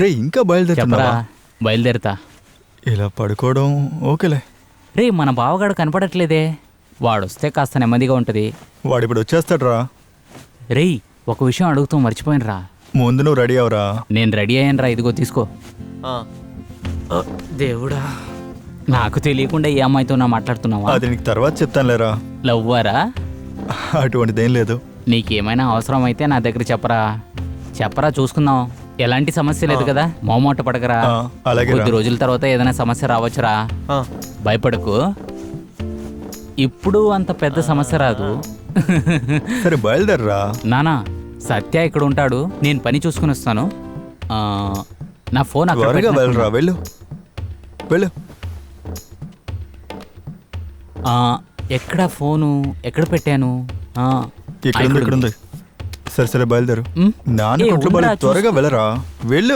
రే ఇంకా చెప్పరా బయలుదేరుతున్నావా? బయలుదేరుతా. ఇలా పడుకోవడం ఓకేలే. రే మన బావగాడు కనపడట్లేదే. వాడొస్తే కాస్త నెమ్మదిగా ఉంటుంది. వాడిప్పుడు వచ్చేస్తాడ్రా. రేయ్ ఒక విషయం అడుగుతూ మర్చిపోయినరా. ముందు నువ్వు రెడీ అవరా. నేను రెడీ అయ్యానురా, ఇదిగో తీసుకో. దేవుడా, నాకు తెలియకుండా ఏ అమ్మాయితో నా మాట్లాడుతున్నావా? అది నీకు తర్వాత చెప్తానులేరా. లవ్వారా? అటువంటిదేం లేదు. నీకేమైనా అవసరం అయితే నా దగ్గర చెప్పరా. చెప్పరా, చూసుకుందాం. ఎలాంటి సమస్య లేదు కదా, మోమోట పడకరా. అలాగే కొద్ది రోజుల తర్వాత ఏదైనా సమస్య రావచ్చురా, భయపడకు. ఇప్పుడు అంత పెద్ద సమస్య రాదు. సరే బయలుదేరరా. నానా, సత్య ఇక్కడ ఉంటాడు, నేను పని చూసుకుని వస్తాను. నా ఫోన్ అక్కడ త్వరగా వెళ్ళరా. వెళ్ళు వెళ్ళు. ఎక్కడ ఫోను ఎక్కడ పెట్టాను? ఇక్కడుంది. సరే సరే బయలుదేరు. నాన్న కొట్లు త్వరగా వెళ్ళరా. వెళ్ళు.